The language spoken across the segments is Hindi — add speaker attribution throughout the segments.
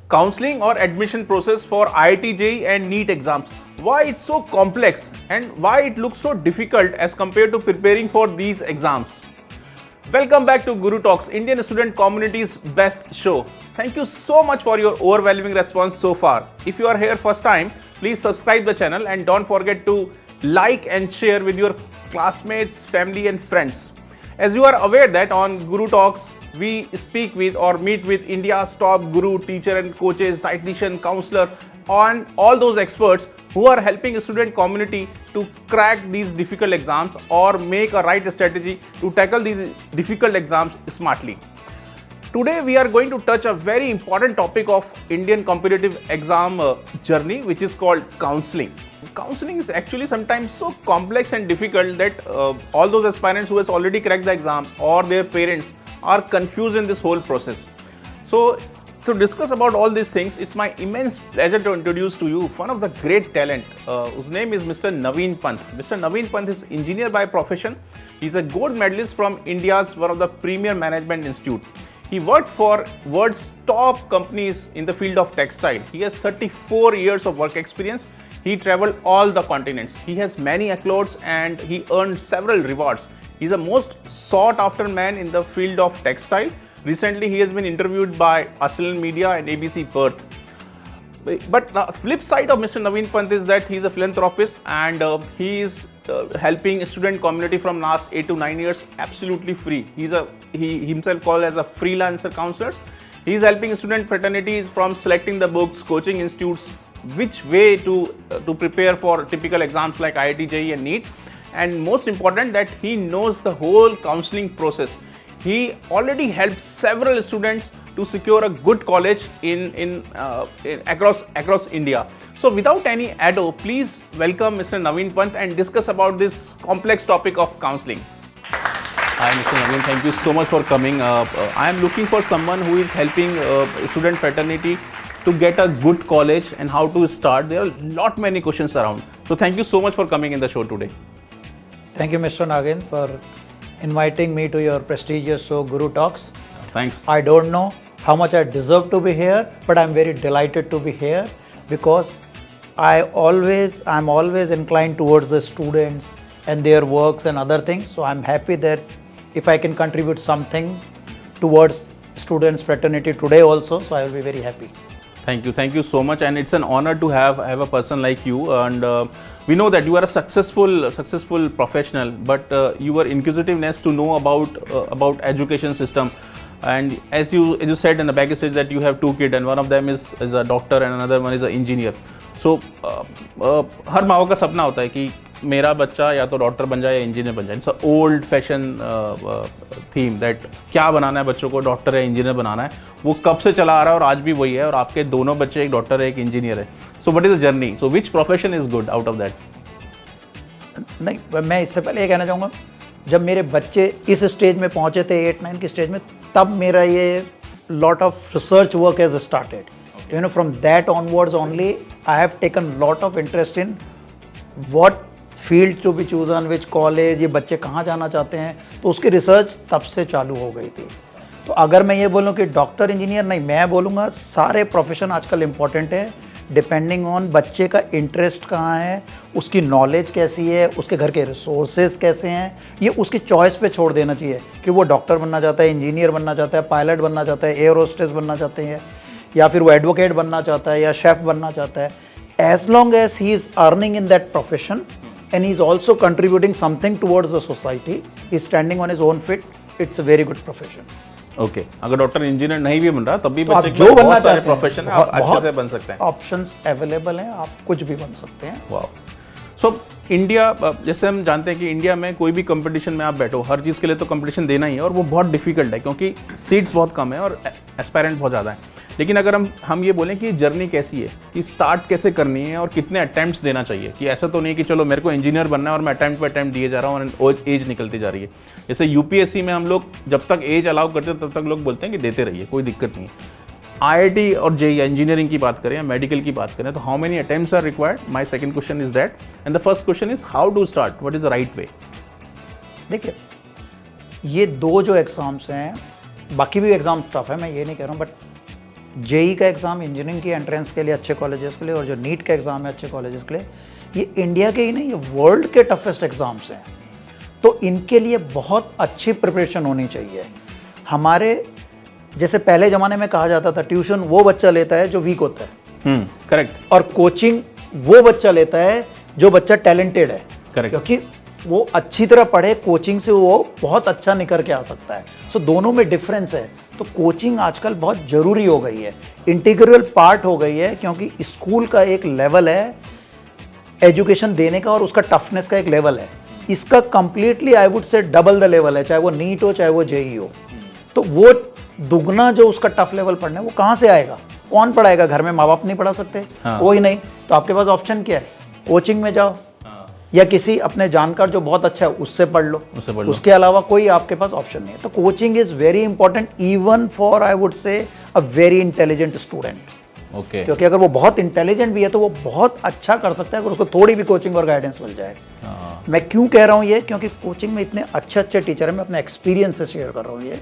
Speaker 1: Counseling or admission process for IIT JEE and NEET exams. Why it's so complex and why it looks so difficult as compared to preparing for these exams. Welcome back to Guru Talks, Indian student community's best show. Thank you so much for your overwhelming response so far. If you are here first time, please subscribe the channel and don't forget to like and share with your classmates, family and friends. As you are aware that on Guru Talks, we speak with or meet with India's top guru, teacher and coaches, dietitian, counselor, on all those experts who are helping a student community to crack these difficult exams or make a right strategy to tackle these difficult exams smartly. Today we are going to touch a very important topic of Indian competitive exam journey, which is called counseling. Counseling is actually sometimes so complex and difficult that all those aspirants who has already cracked the exam or their parents are confused in this whole process. So to discuss about all these things, it's my immense pleasure to introduce to you one of the great talent, whose name is Mr. Naveen Pant. Mr. Naveen Pant is engineer by profession. He's a gold medalist from India's one of the premier management institute. He worked for world's top companies in the field of textile. He has 34 years of work experience. He traveled all the continents. He has many accolades and he earned several rewards. He's the most sought after man in the field of textile. Recently, he has been interviewed by Australian media and ABC Perth. But the flip side of Mr. Naveen Pant is that he's a philanthropist and he is helping a student community from last 8 to 9 years absolutely free. He himself called as a freelancer counselor. He's helping student fraternities from selecting the books, coaching institutes, which way to prepare for typical exams like IIT JEE and NEET. And most important that he knows the whole counseling process. He already helped several students to secure a good college across India. So without any ado, please welcome Mr. Naveen Pant and discuss about this complex topic of counseling. Hi Mr. Naveen, thank you so much for coming. I am looking for someone who is helping student fraternity to get a good college and how to start. There are many questions around. So thank you so much for coming in the show today.
Speaker 2: Thank you, Mr. Nagin, for inviting me to your prestigious show, Guru Talks.
Speaker 1: Thanks.
Speaker 2: I don't know how much I deserve to be here, but I'm very delighted to be here because I'm always inclined towards the students and their works and other things. So I'm happy that if I can contribute something towards students' fraternity today also, so I will be very happy.
Speaker 1: Thank you so much, and it's an honor to have a person like you. And we know that you are a successful professional, but your inquisitiveness to know about education system. And as you said in the backstage that you have two kids, and one of them is a doctor and another one is an engineer. So हर माँ का सपना होता है कि मेरा बच्चा या तो डॉक्टर बन जाए या इंजीनियर बन जाए. It's a old fashion theme that क्या बनाना है बच्चों को, डॉक्टर या इंजीनियर बनाना है. वो कब से चला आ रहा है और आज भी वही है, और आपके दोनों बच्चे एक डॉक्टर है एक इंजीनियर है. So what is the journey? So which profession is good out of that?
Speaker 2: नहीं, मैं इससे पहले ये कहना चाहूँगा, जब मेरे बच्चे इस स्टेज में पहुँचे थे 8-9 की स्टेज में, तब मेरा ये lot of research work has started. You know, from that onwards only, I have taken lot of interest in what field to be chosen, which college, ये बच्चे कहाँ जाना चाहते हैं, तो उसकी रिसर्च तब से चालू हो गई थी. तो अगर मैं ये बोलूँ कि डॉक्टर इंजीनियर नहीं, मैं बोलूँगा सारे प्रोफेशन आजकल इम्पॉर्टेंट है, डिपेंडिंग ऑन बच्चे का इंटरेस्ट कहाँ है, उसकी नॉलेज कैसी है, उसके घर के रिसोर्सेज कैसे हैं, ये उसकी चॉइस पे छोड़ देना चाहिए कि वो डॉक्टर बनना चाहता है, इंजीनियर बनना चाहता है, पायलट बनना चाहता है, एयर होस्टेस बनना चाहते हैं, या फिर वो एडवोकेट बनना चाहता है या शेफ बनना चाहता है. As long as he is earning in that profession and he is also contributing something towards the society, he is standing on his own feet, it's a very good profession.
Speaker 1: Okay, अगर डॉक्टर इंजीनियर नहीं भी बन रहा तब भी
Speaker 2: तो
Speaker 1: बच्चे
Speaker 2: जो बनना
Speaker 1: सारे
Speaker 2: चाहते
Speaker 1: प्रोफेशन
Speaker 2: हैं,
Speaker 1: आप अच्छे से बन सकते हैं.
Speaker 2: ऑप्शंस अवेलेबल हैं, आप कुछ भी बन सकते हैं.
Speaker 1: वाह. सो इंडिया, जैसे हम जानते हैं कि इंडिया में कोई भी कंपटीशन में आप बैठो, हर चीज़ के लिए तो कंपटीशन देना ही है, और वो बहुत डिफिकल्ट है क्योंकि सीट्स बहुत कम है और एस्पायरेंट बहुत ज़्यादा है. लेकिन अगर हम ये बोलें कि जर्नी कैसी है, कि स्टार्ट कैसे करनी है और कितने अटैम्प्ट्स देना चाहिए, कि ऐसा तो नहीं कि चलो मेरे को इंजीनियर बनना है और मैं अटैम्प्ट पे अटैम्प्ट दिए जा रहा हूँ और एज निकलती जा रही है. जैसे यूपीएससी में हम लोग जब तक एज अलाउ करते हैं तब तक लोग बोलते हैं कि देते रहिए, कोई दिक्कत नहीं है. IIT और JEE इंजीनियरिंग की बात करें या मेडिकल की बात करें तो how many attempts are required? My second question is that, and the first question is how to start, what is the right way?
Speaker 2: देखिए, ये दो जो एग्ज़ाम्स हैं, बाकी भी एग्ज़ाम टफ है, मैं ये नहीं कह रहा हूँ, बट जेई का एग्ज़ाम इंजीनियरिंग की एंट्रेंस के लिए अच्छे कॉलेजेस के लिए, और जो नीट का एग्ज़ाम है अच्छे कॉलेजेस के लिए, ये इंडिया के ही नहीं, ये वर्ल्ड के टफेस्ट एग्ज़ाम्स हैं। तो इनके लिए बहुत अच्छी प्रिपरेशन होनी चाहिए। हमारे जैसे पहले ज़माने में कहा जाता था ट्यूशन वो बच्चा लेता है जो वीक होता है,
Speaker 1: करेक्ट।
Speaker 2: और कोचिंग वो बच्चा लेता है जो बच्चा टैलेंटेड है,
Speaker 1: Correct.
Speaker 2: क्योंकि वो अच्छी तरह पढ़े, कोचिंग से वो बहुत अच्छा निकल के आ सकता है। सो दोनों में डिफरेंस है। तो कोचिंग आजकल बहुत ज़रूरी हो गई है, इंटीग्रल पार्ट हो गई है, क्योंकि स्कूल का एक लेवल है एजुकेशन देने का और उसका टफनेस का एक लेवल है। इसका completely I would say double the level है, चाहे वो नीट हो चाहे वो जेई हो। तो वो दुगना जो उसका टफ लेवल पढ़ना है वो कहाँ से आएगा? कौन पढ़ाएगा? घर में माँ बाप नहीं पढ़ा सकते,
Speaker 1: हाँ।
Speaker 2: कोई नहीं। तो आपके पास ऑप्शन क्या है? कोचिंग में जाओ, या किसी अपने जानकार जो बहुत अच्छा है उससे पढ़ लो, उसके अलावा कोई आपके पास ऑप्शन नहीं है। तो coaching is very important even for I would say a very intelligent student.
Speaker 1: Okay.
Speaker 2: क्योंकि अगर वो बहुत इंटेलिजेंट भी है तो वो बहुत अच्छा कर सकता है अगर उसको थोड़ी भी कोचिंग और गाइडेंस मिल जाए। मैं क्यों कह रहा हूँ ये? क्योंकि कोचिंग में इतने अच्छे अच्छे टीचर हैं, मैं अपने एक्सपीरियंस से शेयर कर रहा हूँ ये,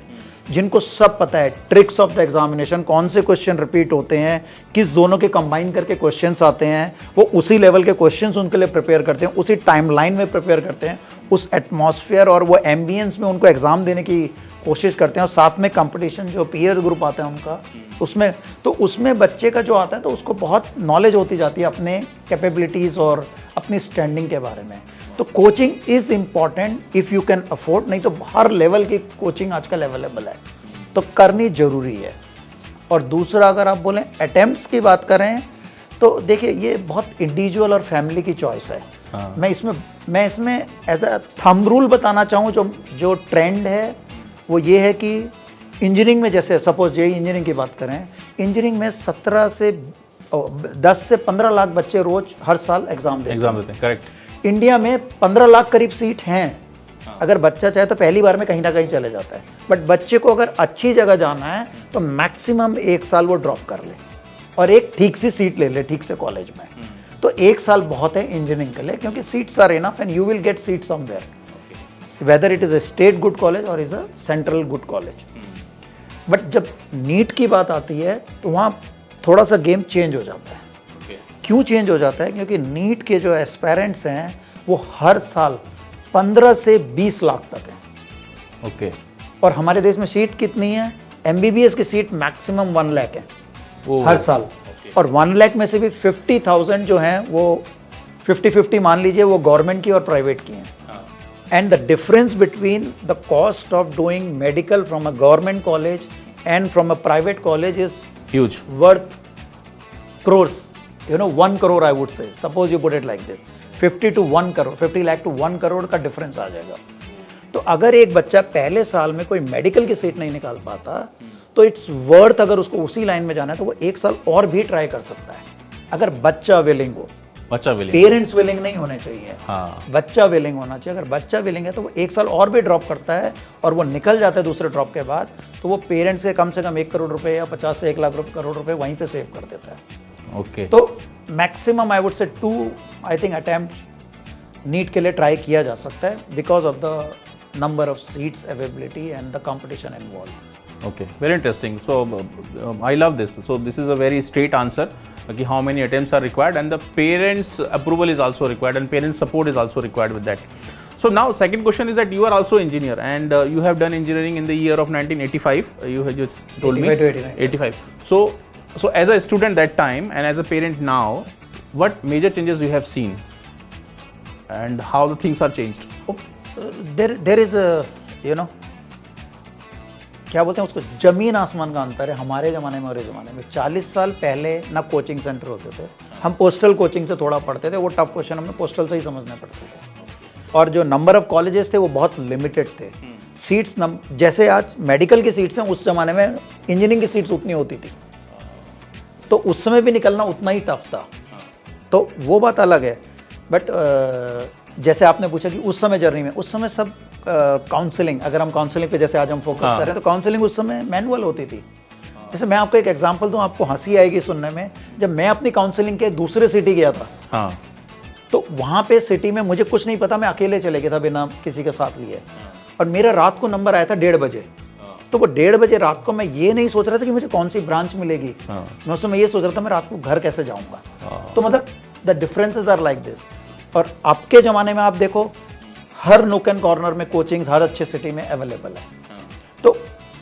Speaker 2: जिनको सब पता है ट्रिक्स ऑफ द एग्जामिनेशन, कौन से क्वेश्चन रिपीट होते हैं, किस दोनों के कंबाइन करके क्वेश्चंस आते हैं, वो उसी लेवल के क्वेश्चंस उनके लिए प्रिपेयर करते हैं, उसी टाइमलाइन में प्रिपेयर करते हैं, उस एटमॉस्फेयर और वो एम्बियंस में उनको एग्जाम देने की कोशिश करते हैं, और साथ में कंपटीशन जो पीयर ग्रुप आता है उनका, उसमें तो उसमें बच्चे का जो आता है तो उसको बहुत नॉलेज होती जाती है अपने कैपेबिलिटीज़ और अपनी स्टैंडिंग के बारे में। तो coaching is important if you can afford, नहीं तो हर लेवल की कोचिंग आजकल अवेलेबल है, तो करनी ज़रूरी है। और दूसरा अगर आप बोलें अटेम्प्ट्स की बात करें तो देखिए ये बहुत इंडिविजुअल और फैमिली की चॉइस है।
Speaker 1: हाँ।
Speaker 2: मैं इसमें एज अ थंब रूल बताना चाहूँ, जो ट्रेंड है वो ये है कि इंजीनियरिंग में, जैसे सपोज जेई इंजीनियरिंग की बात करें, इंजीनियरिंग में 10 से 15 लाख बच्चे रोज हर साल एग्जाम देते हैं।
Speaker 1: करेक्ट।
Speaker 2: इंडिया में 15 लाख करीब सीट हैं। अगर बच्चा चाहे तो पहली बार में कहीं ना कहीं चले जाता है, बट बच्चे को अगर अच्छी जगह जाना है तो मैक्सिमम 1 साल वो ड्रॉप कर ले और एक ठीक सी सीट ले ले ठीक से कॉलेज में। तो 1 साल बहुत है इंजीनियरिंग के लिए, क्योंकि seats are enough and you will get seat somewhere, whether it is a state good college और is a central good college. But जब नीट की बात आती है तो वहाँ थोड़ा सा गेम चेंज हो जाता है। क्यों चेंज हो जाता है? क्योंकि नीट के जो एस्पायरेंट्स हैं वो हर साल 15 से 20 लाख तक हैं।
Speaker 1: ओके।
Speaker 2: और हमारे देश में सीट कितनी है? एमबीबीएस की सीट मैक्सिमम 1 लाख है हर साल, और 1 लाख में से भी 50,000 जो हैं वो 50-50 मान लीजिए, वो गवर्नमेंट की और प्राइवेट की हैं। And the difference between the cost of doing medical from a government college and from a private college is
Speaker 1: huge,
Speaker 2: worth crores. 1 crore I would say. Suppose you put it like this, 50 to 1 crore, 50 lakh to 1 crore का difference आ जाएगा। तो अगर एक बच्चा पहले साल में कोई मेडिकल की सीट नहीं निकाल पाता तो इट्स वर्थ, अगर उसको उसी लाइन में जाना है तो वो 1 साल और भी ट्राई कर सकता है, अगर बच्चा विलिंग हो। पेरेंट्स विलिंग नहीं होने चाहिए।
Speaker 1: हाँ।
Speaker 2: बच्चा विलिंग होना चाहिए। अगर बच्चा विलिंग है तो वो 1 साल और भी ड्रॉप करता है और वो निकल जाता है दूसरे ड्रॉप के बाद, तो वो पेरेंट्स से कम 1 करोड़ रुपए या 50 से 1 लाख करोड़ रुपए वहीं पे सेव कर देता है।
Speaker 1: ओके।
Speaker 2: तो maximum I would say 2 I think attempt NEET के लिए ट्राई किया जा सकता है, because of the number of seats availability and the competition involve.
Speaker 1: Okay, very interesting. So I love this. So this is a very straight answer. Okay, how many attempts are required, and the parents' approval is also required, and parents' support is also required with that. So now, second question is that you are also engineer, and you have done engineering in the year of 1985. You have just told
Speaker 2: 85 to 89.
Speaker 1: 85. So as a student that time, and as a parent now, what major changes you have seen, and how the things are changed?
Speaker 2: There is a क्या बोलते हैं उसको, जमीन आसमान का अंतर है हमारे ज़माने में और इस ज़माने में। 40 साल पहले ना कोचिंग सेंटर होते थे, हम पोस्टल कोचिंग से थोड़ा पढ़ते थे, वो टफ क्वेश्चन हमें पोस्टल से ही समझने पड़ते थे, और जो नंबर ऑफ़ कॉलेजेस थे वो बहुत लिमिटेड थे। सीट्स जैसे आज मेडिकल की सीट्स हैं, उस ज़माने में इंजीनियरिंग की सीट्स उतनी होती थी, तो उस समय भी निकलना उतना ही टफ था, तो वो बात अलग है। बट जैसे आपने पूछा कि उस समय जर्नी में, उस समय सब काउंसलिंग, अगर हम काउंसलिंग पे जैसे आज हम फोकस करें तो काउंसलिंग उस समय मैनुअल होती थी। जैसे मैं आपको एक एग्जांपल दूं, आपको हंसी आएगी सुनने में, जब मैं अपनी काउंसलिंग के दूसरे सिटी गया था,
Speaker 1: हाँ,
Speaker 2: तो वहाँ पे सिटी में मुझे कुछ नहीं पता, मैं अकेले चले गया था बिना किसी के साथ लिए, और मेरा रात को नंबर आया था 1:30 बजे। तो वो 1:30 बजे रात को मैं ये नहीं सोच रहा था कि मुझे कौन सी ब्रांच मिलेगी, मैं उस समय ये सोच रहा था मैं रात को घर कैसे जाऊंगा। तो मतलब the differences are like this. और अब के ज़माने में आप देखो हर नुक एंड कॉर्नर में कोचिंग्स हर अच्छे सिटी में अवेलेबल है, तो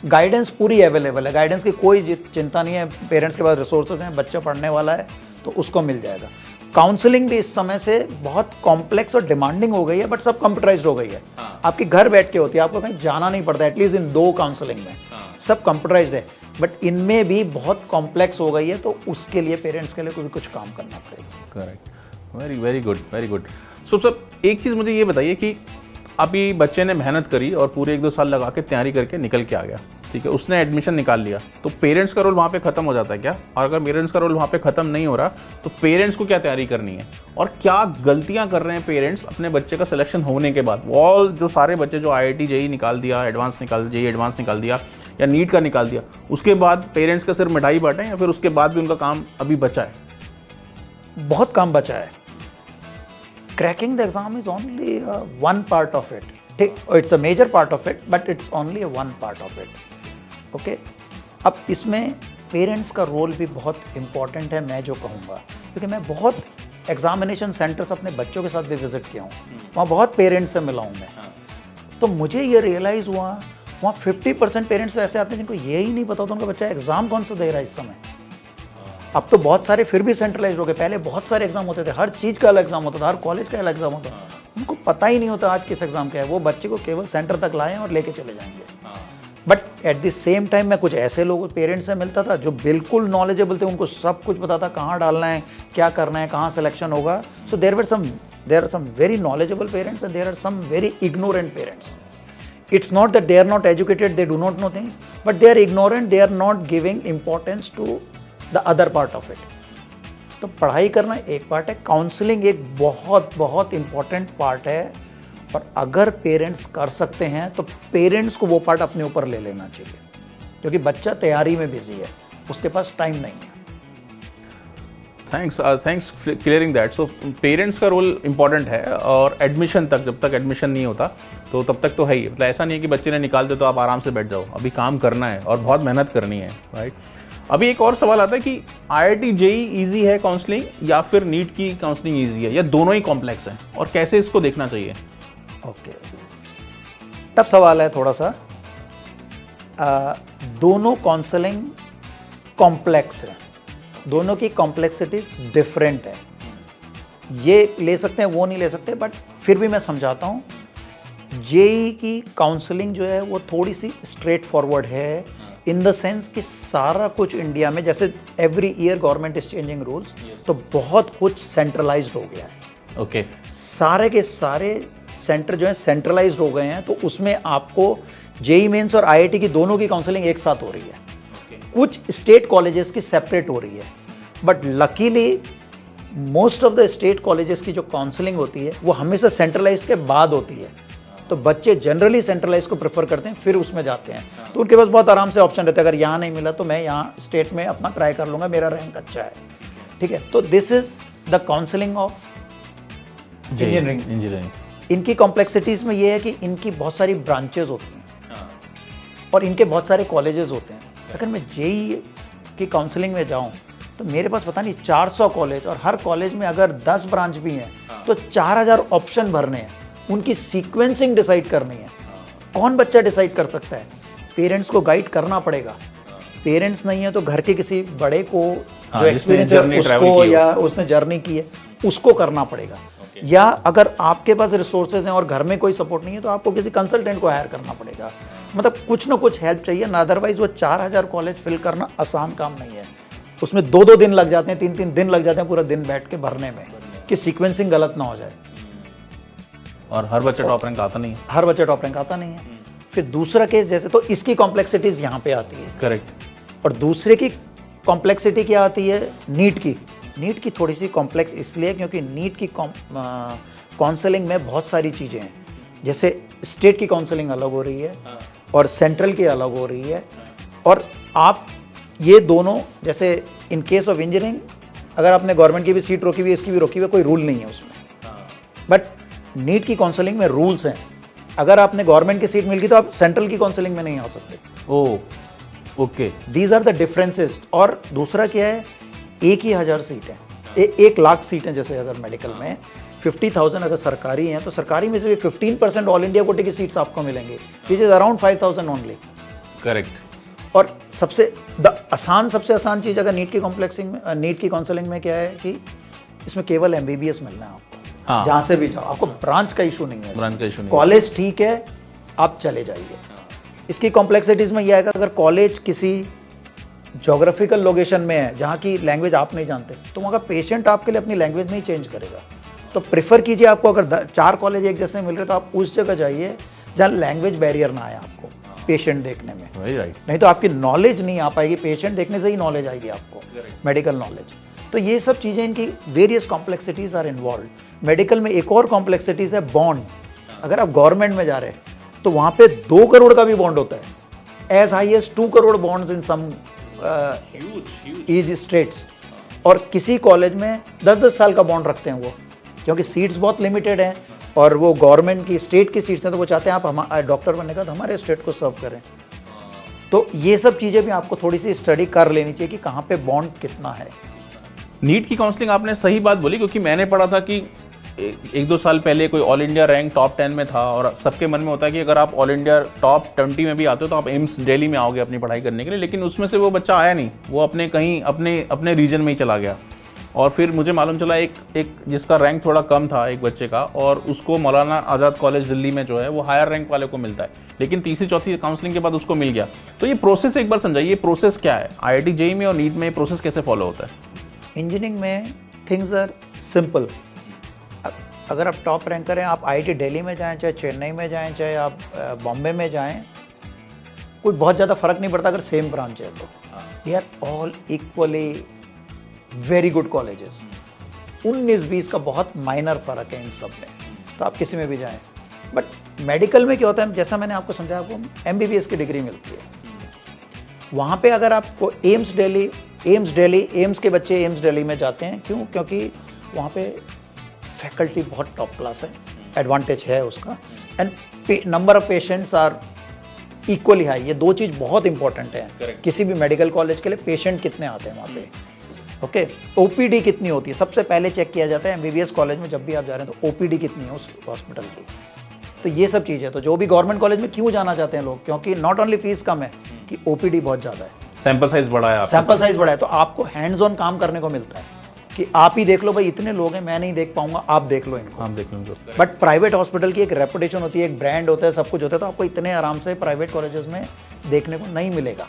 Speaker 2: गाइडेंस पूरी अवेलेबल है, गाइडेंस की कोई चिंता नहीं है, पेरेंट्स के पास रिसोर्सेज हैं, बच्चा पढ़ने वाला है तो उसको मिल जाएगा। काउंसलिंग भी इस समय से बहुत कॉम्प्लेक्स और डिमांडिंग हो गई है, बट सब कंप्यूटराइज्ड हो गई है। आपकी घर बैठ के होती है, आपको कहीं जाना नहीं पड़ता, एटलीस्ट इन 2 काउंसलिंग में सब कंप्यूटराइज्ड है, बट इनमें भी बहुत कॉम्प्लेक्स हो गई है, तो उसके लिए पेरेंट्स के लिए कोई कुछ काम करना पड़ेगा।
Speaker 1: Correct, very very good, very good. So sir एक चीज़ मुझे ये बताइए कि अभी बच्चे ने मेहनत करी और पूरे 1-2 साल लगा के तैयारी करके निकल के आ गया, ठीक है, उसने एडमिशन निकाल लिया, तो पेरेंट्स का रोल वहाँ पे ख़त्म हो जाता है क्या? और अगर पेरेंट्स का रोल वहाँ पे ख़त्म नहीं हो रहा तो पेरेंट्स को क्या तैयारी करनी है और क्या गलतियाँ कर रहे हैं पेरेंट्स अपने बच्चे का सिलेक्शन होने के बाद? ऑल जो सारे बच्चे जो IIT JEE निकाल दिया, JEE एडवांस निकाल दिया या नीट का निकाल दिया, उसके बाद पेरेंट्स का सिर्फ मिठाई बांटें या फिर उसके बाद भी उनका काम अभी बचा है?
Speaker 2: बहुत काम बचा है। Cracking the exam is only one part of it, ठीक, it's a major part of it, but it's only one part of it. Okay, अब इसमें पेरेंट्स का रोल भी बहुत इम्पॉर्टेंट है, मैं जो कहूँगा, क्योंकि मैं बहुत एग्जामिनेशन सेंटर्स अपने बच्चों के साथ भी विजिट किया हूँ, वहाँ बहुत पेरेंट्स से मिला हूँ मैं, तो मुझे ये रियलाइज़ हुआ वहाँ 50% पेरेंट्स ऐसे आते हैं जिनको ये ही नहीं पता होता उनका बच्चा एग्ज़ाम कौन सा दे रहा है इस समय। अब तो बहुत सारे फिर भी सेंट्रलाइज हो गए, पहले बहुत सारे एग्जाम होते थे, हर चीज़ का अलग एग्जाम होता था, हर कॉलेज का अलग एग्जाम होता था, उनको पता ही नहीं होता आज किस एग्जाम का है, वो बच्चे को केवल सेंटर तक लाएं और लेके चले जाएंगे। But at the same time मैं कुछ ऐसे लोगों पेरेंट्स से मिलता था जो बिल्कुल नॉलेजेबल थे, उनको सब कुछ पता था कहाँ डालना है, क्या करना है, कहाँ सिलेक्शन होगा। So there are some very knowledgeable parents and there are some very ignorant parents. It's not that they are not educated, they do not know things, but they are ignorant, they are not giving importance to the other part of it. तो पढ़ाई करना एक पार्ट है, काउंसलिंग एक बहुत बहुत इम्पॉर्टेंट पार्ट है, और अगर पेरेंट्स कर सकते हैं तो पेरेंट्स को वो पार्ट अपने ऊपर ले लेना चाहिए, क्योंकि बच्चा तैयारी में बिजी है, उसके पास टाइम नहीं है।
Speaker 1: Thanks clearing that. So parents का रोल इंपॉर्टेंट है, और एडमिशन तक, जब तक एडमिशन नहीं होता तो तब तक तो है ही, मतलब ऐसा नहीं है कि बच्चे ने निकाल दे तो आप आराम से बैठ जाओ, अभी काम करना है और बहुत मेहनत करनी है, राइट। अभी एक और सवाल आता है कि IIT JEE ईजी है काउंसलिंग या फिर नीट की काउंसलिंग ईजी है, या दोनों ही कॉम्प्लेक्स हैं, और कैसे इसको देखना चाहिए?
Speaker 2: ओके, टफ सवाल है थोड़ा सा। दोनों काउंसलिंग कॉम्प्लेक्स है, दोनों की कॉम्प्लेक्सिटीज डिफरेंट है, ये ले सकते हैं वो नहीं ले सकते, बट फिर भी मैं समझाता हूँ। JEE की काउंसलिंग जो है वो थोड़ी सी स्ट्रेट फॉरवर्ड है, इन द सेंस कि सारा कुछ इंडिया में, जैसे every year government is changing rules, तो बहुत कुछ सेंट्रलाइज्ड हो गया है।
Speaker 1: ओके,
Speaker 2: सारे के सारे सेंटर जो है सेंट्रलाइज्ड हो गए हैं, तो उसमें आपको JEE मेंस और IIT की दोनों की काउंसलिंग एक साथ हो रही है। कुछ स्टेट कॉलेजेस की सेपरेट हो रही है, but luckily most of the state colleges की जो काउंसलिंग होती है वो हमेशा सेंट्रलाइज्ड के बाद होती है, तो बच्चे जनरली सेंट्रलाइज को प्रेफर करते हैं, फिर उसमें जाते हैं, तो उनके पास बहुत आराम से ऑप्शन रहता है, अगर यहाँ नहीं मिला तो मैं यहाँ स्टेट में अपना ट्राई कर लूँगा, मेरा रैंक अच्छा है, ठीक है। तो this is the counselling of engineering. इनकी कॉम्प्लेक्सिटीज़ में ये है कि इनकी बहुत सारी ब्रांचेज होती हैं और इनके बहुत सारे कॉलेजेस होते हैं। अगर मैं JEE की काउंसलिंग में जाऊं तो मेरे पास पता नहीं 400 कॉलेज, और हर कॉलेज में अगर 10 ब्रांच भी हैं तो 4000 ऑप्शन भरने हैं, उनकी सीक्वेंसिंग डिसाइड करनी है। कौन बच्चा डिसाइड कर सकता है? पेरेंट्स को गाइड करना पड़ेगा, पेरेंट्स नहीं है तो घर के किसी बड़े को जो एक्सपीरियंस है उसको, या उसने जर्नी की है उसको करना पड़ेगा, या अगर आपके पास रिसोर्सेज हैं और घर में कोई सपोर्ट नहीं है तो आपको किसी कंसल्टेंट को हायर करना पड़ेगा। मतलब कुछ ना कुछ हेल्प चाहिए ना, अदरवाइज वो 4000 कॉलेज फिल करना आसान काम नहीं है, उसमें 2-2 दिन लग जाते हैं, 3-3 दिन लग जाते हैं पूरा दिन बैठ के भरने में, कि सीक्वेंसिंग गलत ना हो जाए।
Speaker 1: और हर बच्चा टॉप रैंक आता नहीं है,
Speaker 2: हर बच्चा टॉप रैंक आता नहीं है। फिर दूसरा केस जैसे, तो इसकी कॉम्प्लेक्सिटीज़ यहाँ पे आती है,
Speaker 1: करेक्ट।
Speaker 2: और दूसरे की कॉम्प्लेक्सिटी क्या आती है? नीट की थोड़ी सी कॉम्प्लेक्स इसलिए क्योंकि नीट की काउंसलिंग में बहुत सारी चीज़ें हैं, जैसे स्टेट की काउंसलिंग अलग हो रही है और सेंट्रल की अलग हो रही है, और आप ये दोनों, जैसे इन केस ऑफ इंजीनियरिंग अगर आपने गवर्नमेंट की भी सीट रोकी हुई है, इसकी भी रोकी हुई है, कोई रूल नहीं है उसमें, बट नीट की काउंसलिंग में रूल्स हैं। अगर आपने गवर्नमेंट की सीट मिल गई तो आप सेंट्रल की काउंसलिंग में नहीं आ सकते।
Speaker 1: Oh okay,
Speaker 2: these are the differences. और दूसरा क्या है, एक ही 1000 सीट है, 1,00,000 सीट हैं जैसे अगर मेडिकल में 50,000 अगर सरकारी हैं तो सरकारी में से भी 15% ऑल इंडिया कोटे की सीट्स आपको मिलेंगी, which is around 5,000 only.
Speaker 1: Correct.
Speaker 2: और सबसे आसान चीज़ अगर नीट की काउंसलिंग में क्या है कि इसमें केवल MBBS मिलना है आपको।
Speaker 1: हाँ।
Speaker 2: जहाँ से भी जाओ, आपको ब्रांच का इशू नहीं है,
Speaker 1: ब्रांच का इशू नहीं।
Speaker 2: कॉलेज ठीक है, आप चले जाइए। इसकी कॉम्प्लेक्सिटीज में यह आएगा, अगर कॉलेज किसी जोग्राफिकल लोकेशन में है जहाँ की लैंग्वेज आप नहीं जानते, तो वहाँ का पेशेंट आपके लिए अपनी लैंग्वेज नहीं चेंज करेगा। तो प्रेफर कीजिए, आपको अगर 4 कॉलेज एक जैसे मिल रहे तो आप उस जगह जाइए जहाँ लैंग्वेज बैरियर ना आए आपको पेशेंट देखने में।
Speaker 1: Very right.
Speaker 2: नहीं तो आपकी नॉलेज नहीं आ पाएगी, पेशेंट देखने से ही नॉलेज आएगी आपको, मेडिकल नॉलेज। तो ये सब चीज़ें, इनकी various complexities are involve. Medical में एक और कॉम्प्लेक्सिटीज़ है बॉन्ड। अगर आप गवर्नमेंट में जा रहे हैं तो वहाँ पे 2 करोड़ का भी बॉन्ड होता है, as high as 2 crore bonds in some is states. और किसी कॉलेज में 10-10 साल का बॉन्ड रखते हैं वो, क्योंकि सीट्स बहुत लिमिटेड हैं और वो गवर्नमेंट की स्टेट की सीट्स हैं, तो वो चाहते हैं आप डॉक्टर बनने का तो हमारे स्टेट को सर्व करें। तो ये सब चीज़ें भी आपको थोड़ी सी स्टडी कर लेनी चाहिए कि कहाँ पे बॉन्ड कितना है।
Speaker 1: नीट की काउंसलिंग आपने सही बात बोली, क्योंकि मैंने पढ़ा था कि 1-2 साल पहले कोई ऑल इंडिया रैंक टॉप 10 में था और सबके मन में होता है कि अगर आप ऑल इंडिया टॉप 20 में भी आते हो तो आप एम्स दिल्ली में आओगे अपनी पढ़ाई करने के लिए, लेकिन उसमें से वो बच्चा आया नहीं, वो अपने रीजन में ही चला गया। और फिर मुझे मालूम चला एक जिसका रैंक थोड़ा कम था एक बच्चे का, और उसको मौलाना आज़ाद कॉलेज दिल्ली में जो है वो हायर रैंक वाले को मिलता है, लेकिन तीसरी चौथी काउंसलिंग के बाद उसको मिल गया। तो ये प्रोसेस एक बार समझाइए, ये प्रोसेस क्या है IIT JEE में और नीट में, ये प्रोसेस कैसे फॉलो होता है?
Speaker 2: इंजीनियरिंग में थिंग्स आर सिंपल। अगर आप टॉप रैंकर हैं, आप IIT दिल्ली में जाएं, चाहे चेन्नई में जाएं, चाहे आप बॉम्बे में जाएं, कोई बहुत ज़्यादा फर्क नहीं पड़ता अगर सेम ब्रांच है तो। They are all equally very good colleges. 19-20 का बहुत माइनर फ़र्क है इन सब में, तो आप किसी में भी जाएं। बट मेडिकल में क्या होता है, जैसा मैंने आपको समझाया, आपको MBBS की डिग्री मिलती है। वहाँ पे अगर आपको एम्स के बच्चे एम्स दिल्ली में जाते हैं, क्यों? क्योंकि वहाँ पे फैकल्टी बहुत टॉप क्लास है, एडवांटेज है उसका, and number of patients are equally high. ये 2 चीज़ बहुत इंपॉर्टेंट है किसी भी मेडिकल कॉलेज के लिए। पेशेंट कितने आते हैं वहाँ पे, ओके, OPD कितनी होती है, सबसे पहले चेक किया जाता है MBBS कॉलेज में जब भी आप जा रहे हैं, तो OPD कितनी है उस हॉस्पिटल की। तो ये सब चीज़ है। तो जो भी गवर्नमेंट कॉलेज में क्यों जाना चाहते हैं लोग, क्योंकि नॉट ओनली फीस कम है कि OPD बहुत ज़्यादा है,
Speaker 1: सैंपल साइज बड़ा है,
Speaker 2: सैंपल साइज बड़ा है, तो आपको हैंड्स ऑन काम करने को मिलता है कि आप ही देख लो भाई, इतने लोग हैं, मैं नहीं देख पाऊंगा, आप देख लो इनको।
Speaker 1: आप देख लो।
Speaker 2: बट प्राइवेट हॉस्पिटल की एक रेपुटेशन होती है, एक ब्रांड होता है, सब कुछ होता है, तो आपको इतने आराम से प्राइवेट कॉलेजेस में देखने को नहीं मिलेगा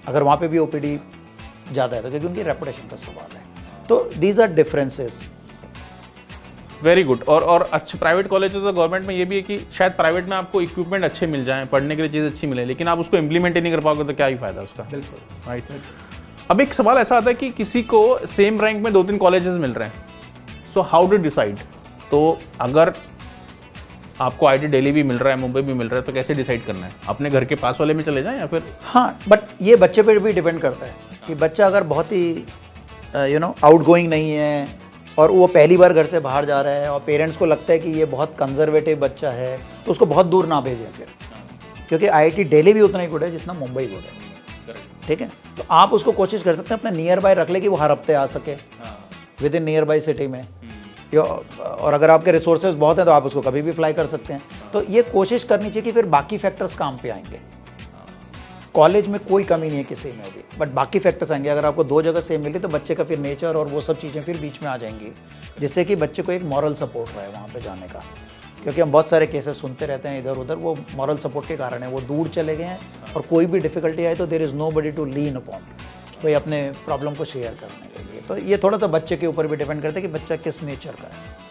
Speaker 2: अगर वहाँ पे भी OPD ज़्यादा है तो, क्योंकि उनकी रेपुटेशन का सवाल है। तो these are differences.
Speaker 1: Very good. और अच्छे प्राइवेट कॉलेजेस और गवर्नमेंट में ये भी है कि शायद प्राइवेट में आपको इक्विपमेंट अच्छे मिल जाएं, पढ़ने के लिए चीज़ अच्छी मिले, लेकिन आप उसको इम्प्लीमेंट ही नहीं कर पाओगे तो क्या ही फायदा उसका।
Speaker 2: बिल्कुल
Speaker 1: राइट। अब एक सवाल ऐसा आता है कि किसी को सेम रैंक में 2-3 कॉलेजेस मिल रहे हैं, सो हाउ टू डिसाइड? तो अगर आपको IIT दिल्ली भी मिल रहा है, मुंबई भी मिल रहा है, तो कैसे डिसाइड करना है? अपने घर के पास वाले में चले जाएं या फिर?
Speaker 2: हाँ, बट ये बच्चे पे भी डिपेंड करता है कि बच्चा अगर बहुत ही आउटगोइंग नहीं है और वो पहली बार घर से बाहर जा रहा है और पेरेंट्स को लगता है कि ये बहुत कंजर्वेटिव बच्चा है, तो उसको बहुत दूर ना भेजें फिर, क्योंकि IIT दिल्ली भी उतना ही गुड है जितना मुंबई गुड है। ठीक है, तो आप उसको कोशिश कर सकते हैं अपने नियर बाय रख ले कि वो हर हफ्ते आ सके with in near by city में, और अगर आपके रिसोर्सेज बहुत हैं तो आप उसको कभी भी फ्लाई कर सकते हैं। तो ये कोशिश करनी चाहिए कि फिर बाकी फैक्टर्स काम पे आएंगे। कॉलेज में कोई कमी नहीं है किसी में भी, बट बाकी फैक्टर्स आएंगे। अगर आपको 2 जगह सेम मिली तो बच्चे का फिर नेचर और वो सब चीज़ें फिर बीच में आ जाएंगी, जिससे कि बच्चे को एक मॉरल सपोर्ट रहे वहाँ पे जाने का। क्योंकि हम बहुत सारे केसेस सुनते रहते हैं इधर उधर, वो मॉरल सपोर्ट के कारण है, वो दूर चले गए हैं और कोई भी डिफिकल्टी आए तो there is nobody to lean upon, कोई अपने प्रॉब्लम को शेयर करने के लिए। तो ये थोड़ा सा बच्चे के ऊपर भी डिपेंड करता है कि बच्चा किस नेचर का है,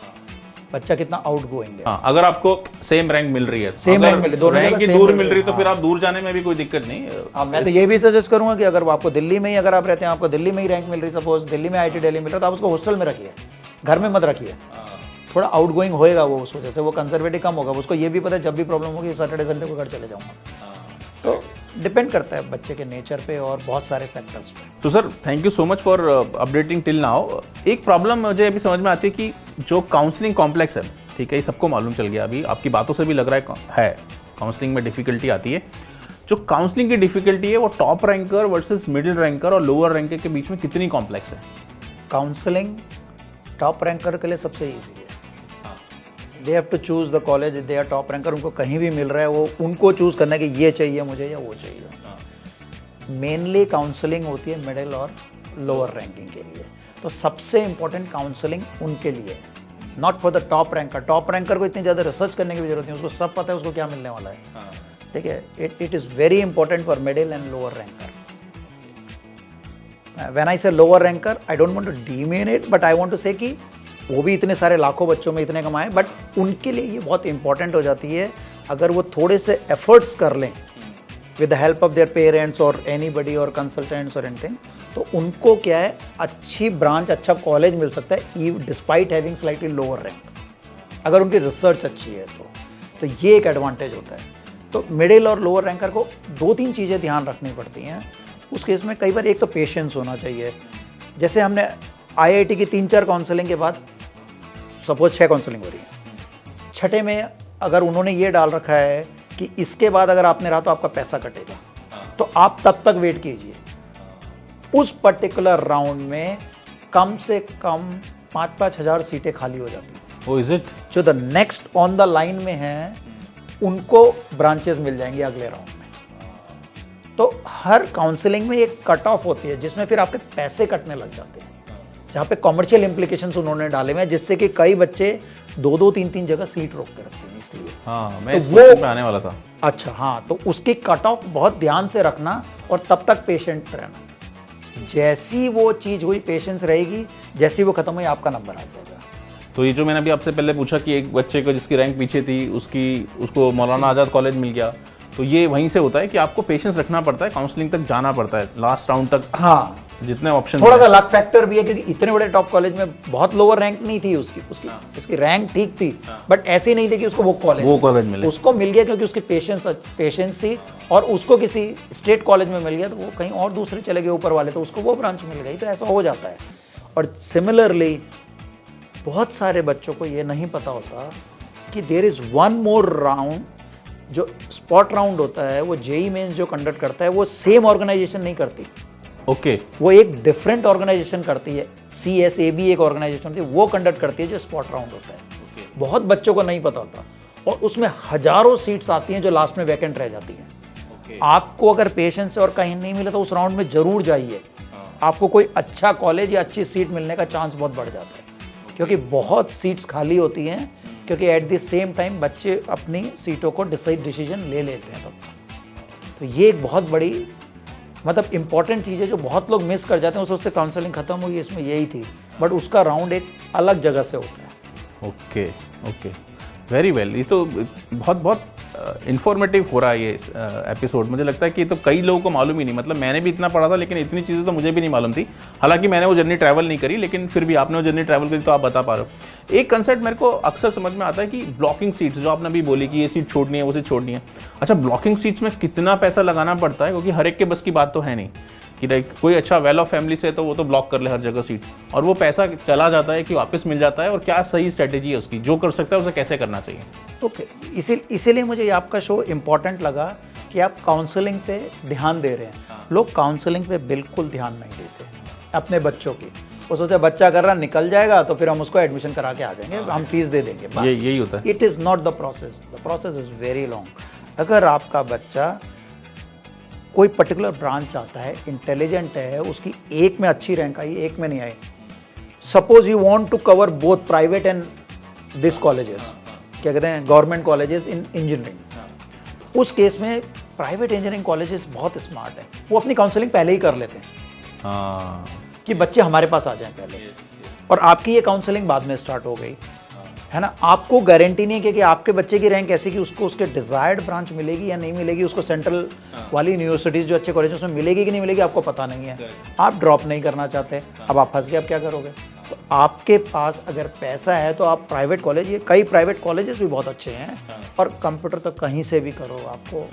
Speaker 2: बच्चा कितना आउटगोइंग है।
Speaker 1: हाँ, अगर आपको सेम रैंक मिल रही है,
Speaker 2: सेम रैंक मिले, दोनों
Speaker 1: रैंक की
Speaker 2: जगह
Speaker 1: दूर
Speaker 2: same
Speaker 1: मिल रही है, तो
Speaker 2: हाँ।
Speaker 1: फिर आप दूर जाने में भी कोई दिक्कत नहीं।
Speaker 2: अब मैं तो ये भी सजेस्ट करूंगा कि अगर आपको दिल्ली में ही, अगर आप रहते हैं, आपको दिल्ली में ही रैंक मिल रही है, सपोज दिल्ली में IIT दिल्ली मिल रहा है, तो आप उसको हॉस्टल में रखिए, घर में मत रखिए। थोड़ा आउटगोइंग होएगा वो, उस वजह से वो कंजर्वेटिव कम होगा, उसको ये भी पता है जब भी प्रॉब्लम होगी सैटरडे संडे को घर चले जाऊंगा। तो डिपेंड करता है बच्चे के नेचर पे और बहुत सारे फैक्टर्स पे।
Speaker 1: तो sir, thank you so much for updating till now. एक प्रॉब्लम मुझे अभी समझ में आती है कि जो काउंसलिंग कॉम्प्लेक्स है, ठीक है, ये सबको मालूम चल गया, अभी आपकी बातों से भी लग रहा है काउंसलिंग में डिफिकल्टी आती है। जो काउंसलिंग की डिफिकल्टी है वो top ranker versus middle ranker और लोअर रैंकर के बीच में कितनी कॉम्प्लेक्स है?
Speaker 2: काउंसलिंग टॉप रैंकर के लिए सबसे ईजी है। They have to choose the college, they are top ranker, उनको कहीं भी मिल रहा है, वो उनको चूज़ करना है कि ये चाहिए मुझे या वो चाहिए। मेनली काउंसलिंग होती है मिडिल और लोअर रैंकिंग के लिए, तो सबसे इंपॉर्टेंट काउंसलिंग उनके लिए, not for the top ranker. Top ranker को इतनी ज़्यादा रिसर्च करने की भी जरूरत नहीं, उसको सब पता है उसको क्या मिलने वाला है, ठीक है। It is very important for middle and lower ranker. When I say lower ranker, I don't want to demean it, but I want to say कि वो भी इतने सारे लाखों बच्चों में इतने कमाएं, बट उनके लिए ये बहुत इंपॉर्टेंट हो जाती है अगर वो थोड़े से एफर्ट्स कर लें with the help of their parents और एनीबडी और कंसल्टेंट्स और एनीथिंग, तो उनको क्या है, अच्छी ब्रांच, अच्छा कॉलेज मिल सकता है despite having slightly lower rank, अगर उनकी रिसर्च अच्छी है तो ये एक एडवांटेज होता है। तो मिडिल और लोअर रैंकर को 2-3 चीज़ें ध्यान रखनी पड़ती हैं उस केस में। कई बार एक तो पेशेंस होना चाहिए। जैसे हमने IIT की 3-4 काउंसलिंग के बाद, सपोज 6 काउंसलिंग हो रही है, छठे में अगर उन्होंने ये डाल रखा है कि इसके बाद अगर आपने रहा तो आपका पैसा कटेगा, तो आप तब तक वेट कीजिए। उस पर्टिकुलर राउंड में कम से कम 5-5 हज़ार सीटें खाली हो जाती हैं।
Speaker 1: ओह, इज इट?
Speaker 2: जो the next on the line में हैं उनको ब्रांचेस मिल जाएंगे अगले राउंड में। तो हर काउंसलिंग में एक कट ऑफ होती है जिसमें फिर आपके पैसे कटने लग जाते हैं, जहाँ पे कॉमर्शियल इम्प्लीकेशंस उन्होंने डाले हुए हैं, जिससे कि कई बच्चे 2-2, 3-3 जगह सीट रोक के रखते हैं। इसलिए
Speaker 1: हाँ, मैं
Speaker 2: तो
Speaker 1: इस क्वेश्चन पे आने वाला था।
Speaker 2: अच्छा, हाँ, तो उसकी कट ऑफ बहुत ध्यान से रखना और तब तक पेशेंट रहना। जैसी वो चीज़ हुई, पेशेंस रहेगी, जैसी वो खत्म हुई आपका नंबर आ जाएगा।
Speaker 1: तो ये जो मैंने अभी आपसे पहले पूछा कि एक बच्चे को जिसकी रैंक पीछे थी उसको मौलाना आज़ाद कॉलेज मिल गया, तो ये वहीं से होता है कि आपको पेशेंस रखना पड़ता है, काउंसलिंग तक जाना पड़ता है, लास्ट राउंड तक।
Speaker 2: हाँ,
Speaker 1: जितने ऑप्शन,
Speaker 2: थोड़ा सा लक फैक्टर भी है क्योंकि इतने बड़े टॉप कॉलेज में बहुत लोअर रैंक नहीं थी उसकी रैंक ठीक थी, बट ऐसे नहीं थी कि उसको वो कॉलेज
Speaker 1: मिले।
Speaker 2: उसको मिल गया क्योंकि उसकी पेशेंस थी, और उसको किसी स्टेट कॉलेज में मिल गया तो वो कहीं और दूसरे चले गए ऊपर वाले, तो उसको वो ब्रांच मिल गई। तो ऐसा हो जाता है। और सिमिलरली बहुत सारे बच्चों को ये नहीं पता होता कि there is one more round, जो स्पॉट राउंड होता है, वो जेईई मेंस जो कंडक्ट करता है वो सेम ऑर्गेनाइजेशन नहीं करती।
Speaker 1: ओके,
Speaker 2: वो एक डिफरेंट ऑर्गेनाइजेशन करती है। CSAB एक ऑर्गेनाइजेशन होती है, वो कंडक्ट करती है जो स्पॉट राउंड होता है। बहुत बच्चों को नहीं पता होता, और उसमें हजारों सीट्स आती हैं जो लास्ट में वैकेंट रह जाती हैं। आपको अगर पेशेंस और कहीं नहीं मिला तो उस राउंड में जरूर जाइए, आपको कोई अच्छा कॉलेज या अच्छी सीट मिलने का चांस बहुत बढ़ जाता है, क्योंकि बहुत सीट्स खाली होती हैं, क्योंकि एट द सेम टाइम बच्चे अपनी सीटों को डिसीजन ले लेते हैं तब। तो ये एक बहुत बड़ी मतलब इंपॉर्टेंट चीज़ है जो बहुत लोग मिस कर जाते हैं। वो सोचते काउंसलिंग खत्म हुई, इसमें यही थी, बट उसका राउंड एक अलग जगह से होता है।
Speaker 1: Okay, okay, very well. ये तो बहुत इन्फॉर्मेटिव हो रहा है ये एपिसोड। मुझे लगता है कि ये तो कई लोगों को मालूम ही नहीं, मतलब मैंने भी इतना पढ़ा था लेकिन इतनी चीज़ें तो मुझे भी नहीं मालूम थी। हालांकि मैंने वो जर्नी ट्रैवल नहीं करी, लेकिन फिर भी आपने वो जर्नी ट्रैवल करी तो आप बता पा रहे हो। एक कंसेप्ट मेरे को अक्सर समझ में आता है कि ब्लॉकिंग सीट्स, जो आपने अभी बोली कि ये सीट छोड़नी है, वो सीट छोड़नी है। अच्छा, ब्लॉकिंग सीट्स में कितना पैसा लगाना पड़ता है? क्योंकि हर एक के बस की बात तो है नहीं कि लाइक कोई अच्छा वेल ऑफ फैमिली से तो वो तो ब्लॉक कर ले हर जगह सीट, और वो पैसा चला जाता है कि वापस मिल जाता है, और क्या सही स्ट्रेटेजी है उसकी, जो कर सकता है उसे कैसे करना चाहिए?
Speaker 2: ओके, इसीलिए मुझे आपका शो इम्पॉर्टेंट लगा कि आप काउंसलिंग पे ध्यान दे रहे हैं। लोग काउंसलिंग पे बिल्कुल ध्यान नहीं देते अपने बच्चों की। वो सोचते बच्चा कर रहा निकल जाएगा तो फिर हम उसको एडमिशन करा के आ जाएंगे, हम फीस दे देंगे, बस।
Speaker 1: यही होता है।
Speaker 2: It is not the process is very long. अगर आपका बच्चा कोई पर्टिकुलर ब्रांच चाहता है, इंटेलिजेंट है, उसकी एक में अच्छी रैंक आई, एक में नहीं आई, suppose you want to cover both private and this colleges, क्या कहते हैं, गवर्नमेंट कॉलेजेस इन इंजीनियरिंग, उस केस में प्राइवेट इंजीनियरिंग कॉलेजेस बहुत स्मार्ट है, वो अपनी काउंसलिंग पहले ही कर लेते हैं।
Speaker 1: हाँ,
Speaker 2: कि बच्चे हमारे पास आ जाएं पहले, और आपकी ये काउंसलिंग बाद में स्टार्ट हो गई, है ना। आपको गारंटी नहीं है कि आपके बच्चे की रैंक ऐसी कि उसको उसके डिजायर्ड ब्रांच मिलेगी या नहीं मिलेगी, उसको सेंट्रल वाली यूनिवर्सिटीज़ जो अच्छे कॉलेज उसमें मिलेगी कि नहीं मिलेगी, आपको पता नहीं है। आप ड्रॉप नहीं करना चाहते, अब आप फंस गए, अब क्या करोगे? तो आपके पास अगर पैसा है तो आप प्राइवेट कॉलेज, ये कई प्राइवेट कॉलेजेस भी बहुत अच्छे हैं, और कंप्यूटर तो कहीं से भी करो, आपको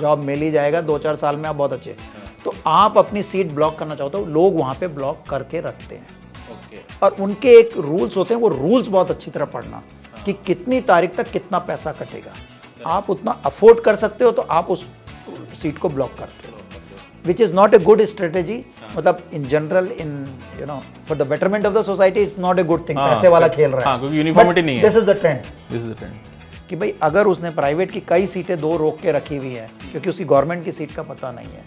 Speaker 2: जॉब मिल ही जाएगा 2-4 साल में, आप बहुत अच्छे। तो आप अपनी सीट ब्लॉक करना चाहते हो, लोग वहाँ पे ब्लॉक करके रखते हैं, और उनके एक रूल्स होते हैं, वो रूल्स बहुत अच्छी तरह पढ़ना कि कितनी तारीख तक कितना पैसा कटेगा। आप उतना अफोर्ड कर सकते हो तो आप उस सीट को ब्लॉक करते हो, which is not a good strategy. मतलब in general, in you know, for the betterment of the society it's not a good thing. पैसे वाला खेल रहा है,
Speaker 1: क्योंकि यूनिफॉर्मिटी नहीं है.
Speaker 2: This is the trend.
Speaker 1: This is the trend
Speaker 2: कि भाई अगर उसने प्राइवेट की कई सीटें 2 रोक के रखी हुई है क्योंकि उसकी गवर्नमेंट की सीट का पता नहीं है,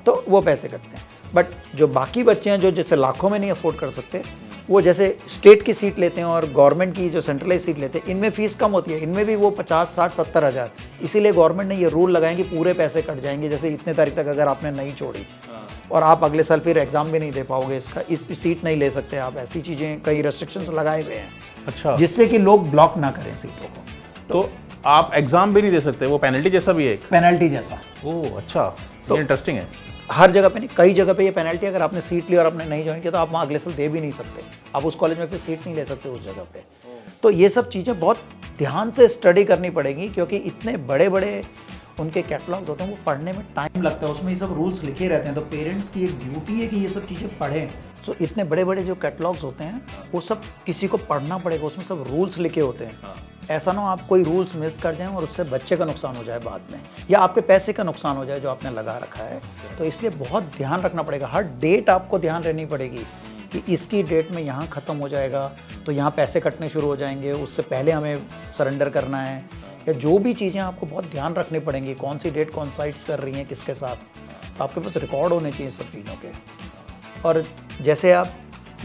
Speaker 2: तो वो पैसे कटते हैं. बट जो बाकी बच्चे हैं जो जैसे लाखों में नहीं अफोर्ड कर सकते, वो जैसे स्टेट की सीट लेते हैं और गवर्नमेंट की जो सेंट्रलाइज सीट लेते हैं, इनमें फीस कम होती है, इनमें भी वो 50, 60, 70 हज़ार. इसीलिए गवर्नमेंट ने ये रूल लगाए कि पूरे पैसे कट जाएंगे. जैसे इतने तारीख तक अगर आपने नहीं छोड़ी और आप अगले साल फिर एग्जाम भी नहीं दे पाओगे, इसका इस सीट नहीं ले सकते आप, ऐसी चीज़ें कई रेस्ट्रिक्शंस लगाए गए हैं.
Speaker 1: अच्छा,
Speaker 2: जिससे कि लोग ब्लॉक ना करें सीटों को.
Speaker 1: तो आप एग्जाम भी नहीं दे सकते, वो पेनल्टी जैसा भी है एक.
Speaker 2: पेनल्टी जैसा.
Speaker 1: ओह अच्छा, तो इंटरेस्टिंग है.
Speaker 2: हर जगह पे नहीं, कई जगह पे ये पेनल्टी. अगर आपने सीट ली और आपने नहीं ज्वाइन किया तो आप वहाँ अगले साल दे भी नहीं सकते, आप उस कॉलेज में फिर सीट नहीं ले सकते उस जगह पे. तो ये सब चीज़ें बहुत ध्यान से स्टडी करनी पड़ेगी, क्योंकि इतने बड़े बड़े उनके कैटलॉग्स होते हैं, वो पढ़ने में टाइम लगता है, उसमें ये सब रूल्स लिखे रहते हैं. तो पेरेंट्स की एक ड्यूटी है कि ये सब चीज़ें पढ़ें. सो इतने बड़े बड़े जो कैटलॉग्स होते हैं वो सब किसी को पढ़ना पड़ेगा, उसमें सब रूल्स लिखे होते हैं. ऐसा ना हो आप कोई रूल्स मिस कर जाएं और उससे बच्चे का नुकसान हो जाए बाद में, या आपके पैसे का नुकसान हो जाए जो आपने लगा रखा है. तो इसलिए बहुत ध्यान रखना पड़ेगा. हर डेट आपको ध्यान रहनी पड़ेगी कि इसकी डेट में यहाँ ख़त्म हो जाएगा तो यहाँ पैसे कटने शुरू हो जाएंगे, उससे पहले हमें सरेंडर करना है, या जो भी चीज़ें आपको बहुत ध्यान रखनी पड़ेंगी. कौन सी डेट कॉन्साइड्स कर रही हैं किसके साथ, तो आपके पास रिकॉर्ड होने चाहिए सब चीज़ों के. और जैसे आप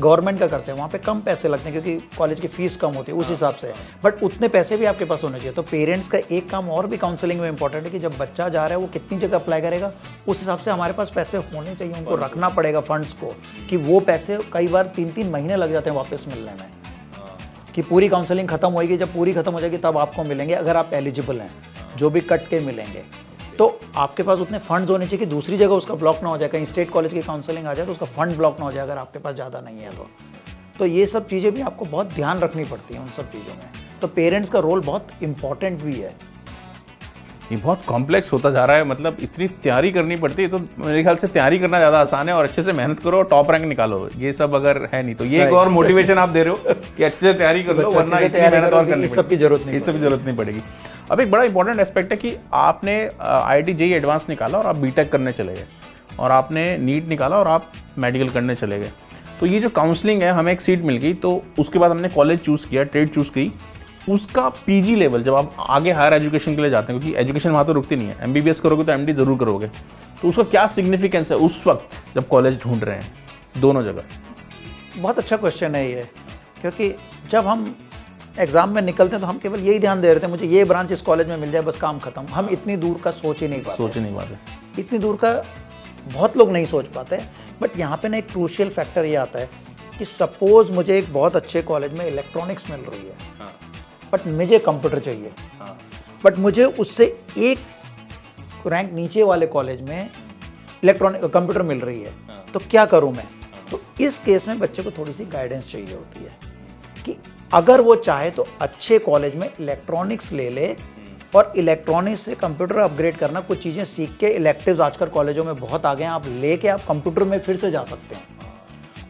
Speaker 2: गवर्नमेंट का करते हैं वहाँ पे कम पैसे लगते हैं क्योंकि कॉलेज की फ़ीस कम होती है उस हिसाब से, बट उतने पैसे भी आपके पास होने चाहिए. तो पेरेंट्स का एक काम और भी काउंसलिंग में इंपॉर्टेंट है कि जब बच्चा जा रहा है वो कितनी जगह अप्लाई करेगा, उस हिसाब से हमारे पास पैसे होने चाहिए. उनको रखना पड़ेगा फंड्स को, कि वो पैसे कई बार 3-3 महीने लग जाते हैं वापस मिलने में, कि पूरी काउंसलिंग खत्म होगी, जब पूरी खत्म हो जाएगी तब आपको मिलेंगे अगर आप एलिजिबल हैं, जो भी कट के मिलेंगे. तो आपके पास उतने फंड्स होने चाहिए कि दूसरी जगह उसका ब्लॉक ना हो जाए, कहीं स्टेट कॉलेज की काउंसलिंग आ जाए तो उसका फंड ब्लॉक ना हो जाए अगर आपके पास ज़्यादा नहीं है तो ये सब चीज़ें भी आपको बहुत ध्यान रखनी पड़ती हैं उन सब चीज़ों में. तो पेरेंट्स का रोल बहुत इंपॉर्टेंट भी है.
Speaker 1: ये बहुत कॉम्प्लेक्स होता जा रहा है, मतलब इतनी तैयारी करनी पड़ती है. तो मेरे ख्याल से तैयारी करना ज़्यादा आसान है और अच्छे से मेहनत करो और टॉप रैंक निकालो. ये सब अगर है नहीं तो ये एक और मोटिवेशन आप दे रहे हो कि अच्छे से तैयारी कर लो, वरना इतनी मेहनत और करनी
Speaker 2: इस सब की जरूरत नहीं,
Speaker 1: इस सब की जरूरत नहीं पड़ेगी. अब एक बड़ा इंपॉर्टेंट एस्पेक्ट है कि आपने IIT JEE एडवांस निकाला और आप बीटेक करने चले गए, और आपने नीट निकाला और आप मेडिकल करने चले गए. तो ये जो काउंसलिंग है, हमें एक सीट मिल गई, तो उसके बाद हमने कॉलेज चूज़ किया, ट्रेड चूज़ की. उसका PG लेवल जब आप आगे हायर एजुकेशन के लिए जाते हैं, क्योंकि एजुकेशन वहाँ तो रुकती नहीं है, MBBS करोगे तो MD ज़रूर करोगे, तो उसका क्या सिग्निफिकेंस है उस वक्त जब कॉलेज ढूंढ रहे हैं दोनों जगह?
Speaker 2: बहुत अच्छा क्वेश्चन है ये, क्योंकि जब हम एग्ज़ाम में निकलते हैं तो हम केवल यही ध्यान दे रहे थे मुझे ये ब्रांच इस कॉलेज में मिल जाए, बस काम खत्म. हम इतनी दूर का सोच ही नहीं पाते. इतनी दूर का बहुत लोग नहीं सोच पाते. बट यहाँ पे ना एक क्रूशियल फैक्टर ये आता है कि सपोज मुझे एक बहुत अच्छे कॉलेज में इलेक्ट्रॉनिक्स मिल रही है, बट मुझे कंप्यूटर चाहिए, बट मुझे उससे एक रैंक नीचे वाले कॉलेज में कंप्यूटर मिल रही है, तो क्या करूं मैं? तो इस केस में बच्चे को थोड़ी सी गाइडेंस चाहिए होती है कि अगर वो चाहे तो अच्छे कॉलेज में इलेक्ट्रॉनिक्स ले ले, और इलेक्ट्रॉनिक्स से कंप्यूटर अपग्रेड करना, कुछ चीज़ें सीख के, इलेक्टिव्स आजकल कॉलेजों में बहुत आ गए हैं, आप लेके आप कंप्यूटर में फिर से जा सकते हैं.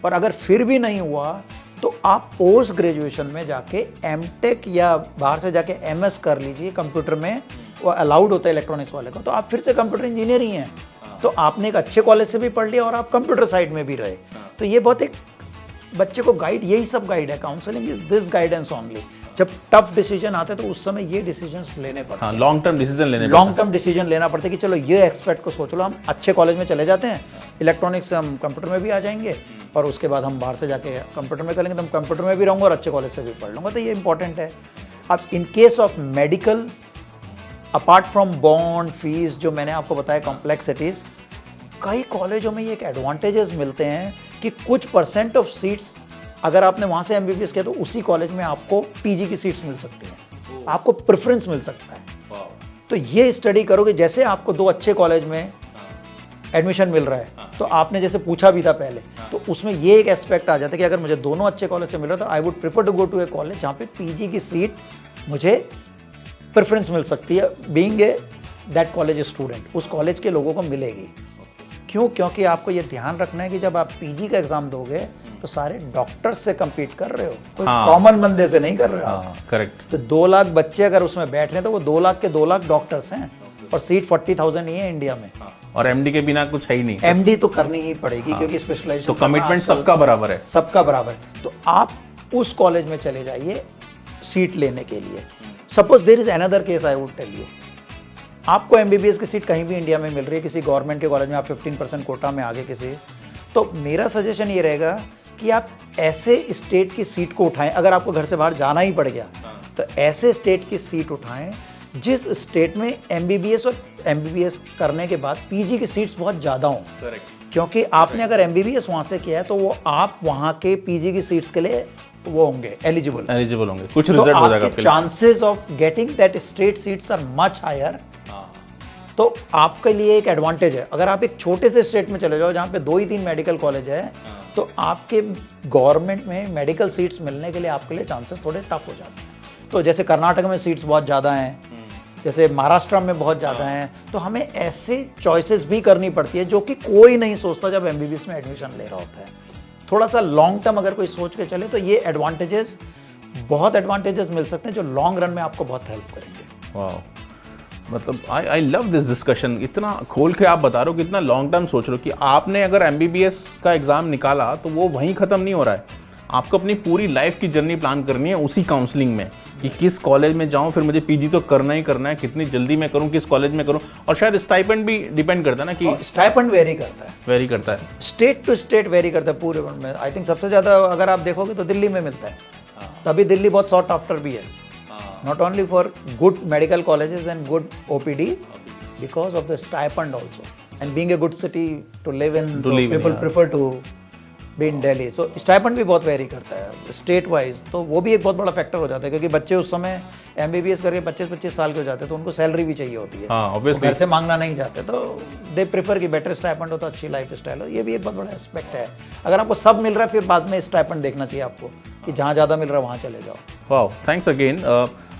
Speaker 2: और अगर फिर भी नहीं हुआ तो आप पोस्ट ग्रेजुएशन में जाके MTech या बाहर से जाके MS कर लीजिए कंप्यूटर में, वो अलाउड होता है इलेक्ट्रॉनिक्स वाले को, तो आप फिर से कंप्यूटर इंजीनियर ही हैं. तो आपने एक अच्छे कॉलेज से भी पढ़ लिया और आप कंप्यूटर साइड में भी रहे. तो ये बहुत एक बच्चे को गाइड, यही सब गाइड है. Counselling is this guidance only. जब टफ डिसीजन आते हैं तो उस समय ये डिसीजंस लेने पड़ते हैं.
Speaker 1: लॉन्ग टर्म डिसीजन लेना
Speaker 2: पड़ता है कि चलो ये एक्सपेक्ट को सोच लो, हम अच्छे कॉलेज में चले जाते हैं, इलेक्ट्रॉनिक्स से हम कंप्यूटर में भी आ जाएंगे, और उसके बाद हम बाहर से जाके कंप्यूटर में करेंगे तो हम कंप्यूटर में भी रहूँगा और अच्छे कॉलेज से भी पढ़ लूँगा. तो ये इंपॉर्टेंट है. अब in case of medical, apart from bond fees जो मैंने आपको बताया कॉम्प्लेक्सिटीज़, कई कॉलेजों में ये एक एडवांटेजेस मिलते हैं कि कुछ % ऑफ सीट्स अगर आपने वहाँ से MBBS किया तो उसी कॉलेज में आपको PG की सीट्स मिल सकती हैं, आपको प्रेफरेंस मिल सकता है. तो ये स्टडी करोगे, जैसे आपको 2 अच्छे कॉलेज में एडमिशन मिल रहा है, तो आपने जैसे पूछा भी था पहले, तो उसमें ये एक एस्पेक्ट आ जाता है कि अगर मुझे दोनों अच्छे कॉलेज से मिल रहा है तो I would prefer to go to a college जहाँ पे PG की सीट मुझे प्रेफरेंस मिल सकती है, being a that college student, उस कॉलेज के लोगों को मिलेगी. क्यों? क्योंकि आपको ये ध्यान रखना है कि जब आप PG का एग्जाम दोगे तो सारे डॉक्टर्स से कम्पीट कर रहे हो, कोई कॉमन बंदे से नहीं कर रहे हो.
Speaker 1: करेक्ट.
Speaker 2: तो 2 लाख बच्चे अगर उसमें बैठ रहे हैं तो वो 2 लाख के 2 लाख डॉक्टर्स हैं. और सीट 40,000 ही है इंडिया में।
Speaker 1: और एमडी के बिना कुछ है ही नहीं,
Speaker 2: एमडी तो करनी ही पड़ेगी क्योंकि स्पेशलाइजेशन
Speaker 1: तो कमिटमेंट सबका बराबर है।
Speaker 2: सबका बराबर है। तो आप उस कॉलेज में चले जाइए सीट लेने के लिए। Suppose there is another case I would tell you, आपको एमबीबीएस की सीट कहीं भी इंडिया में मिल रही है, किसी गवर्नमेंट के कॉलेज में, आप 15% कोटा में आगे किसी, तो मेरा सजेशन ये रहेगा कि आप ऐसे स्टेट की सीट को उठाएं। अगर आपको घर से बाहर जाना ही पड़ गया तो ऐसे स्टेट की सीट उठाएं जिस स्टेट में एमबीबीएस और एमबीबीएस करने के बाद पीजी की सीट्स बहुत ज़्यादा हों। क्योंकि आपने अगर एमबीबीएस वहाँ से किया है तो वो आप वहाँ के पीजी की सीट्स के लिए वो होंगे एलिजिबल होंगे, कुछ रिजल्ट हो जाएगा आपके लिए। Chances of getting that state seats are much higher. तो आपके लिए एक एडवांटेज है। अगर आप एक छोटे से स्टेट में चले जाओ जहाँ पे 2 ही 3 मेडिकल कॉलेज है तो आपके गवर्नमेंट में मेडिकल सीट्स मिलने के लिए आपके लिए चांसेस थोड़े टफ हो जाते हैं। तो जैसे कर्नाटक में सीट्स बहुत ज़्यादा हैं, जैसे महाराष्ट्र में बहुत ज़्यादा हैं, तो हमें ऐसे चॉइसेस भी करनी पड़ती है जो कि कोई नहीं सोचता जब एमबीबीएस में एडमिशन ले रहा होता है। थोड़ा सा लॉन्ग टर्म अगर कोई सोच के चले तो ये बहुत एडवांटेजेस मिल सकते हैं जो लॉन्ग रन में आपको बहुत हेल्प करेंगे।
Speaker 1: वाह, मतलब आई लव दिस डिस्कशन। इतना खोल के आप बता रहे हो, कितना लॉन्ग टर्म सोच रहे हो कि आपने अगर एमबीबीएस का एग्ज़ाम निकाला तो वो वहीं ख़त्म नहीं हो रहा है। आपको अपनी पूरी लाइफ की जर्नी प्लान करनी है उसी काउंसलिंग में कि किस कॉलेज में जाऊं, फिर मुझे पीजी तो करना ही करना है, कितनी जल्दी मैं करूं, किस कॉलेज में करूं। और शायद स्टाइपेंड भी डिपेंड करता है ना कि
Speaker 2: स्टाइपेंड वेरी करता है स्टेट टू स्टेट वेरी करता है पूरे में। आई थिंक सबसे ज़्यादा अगर आप देखोगे तो दिल्ली में मिलता है, तभी दिल्ली बहुत सॉट आफ्टर भी है, not only for good medical colleges and good OPD because of the stipend also and being a good city to live in, people prefer to be in Delhi. So stipend भी बहुत वेरी करता है स्टेट वाइज, तो वो भी एक बहुत बड़ा फैक्टर हो जाता है क्योंकि बच्चे उस समय एमबीबीएस करके 25-25 साल के हो जाते हैं तो उनको सैलरी भी चाहिए होती है। तो घर से मांगना नहीं चाहते तो दे प्रेफर कि बेटर स्टाइपेंड हो तो अच्छी लाइफ स्टाइल हो। ये भी एक बहुत बड़ा एस्पेक्ट है। अगर आपको सब मिल रहा है फिर बाद में स्टाइपेंड देखना चाहिए आपको कि जहाँ ज़्यादा मिल रहा है वहाँ चले जाओ।
Speaker 1: वाह, थैंक्स अगेन।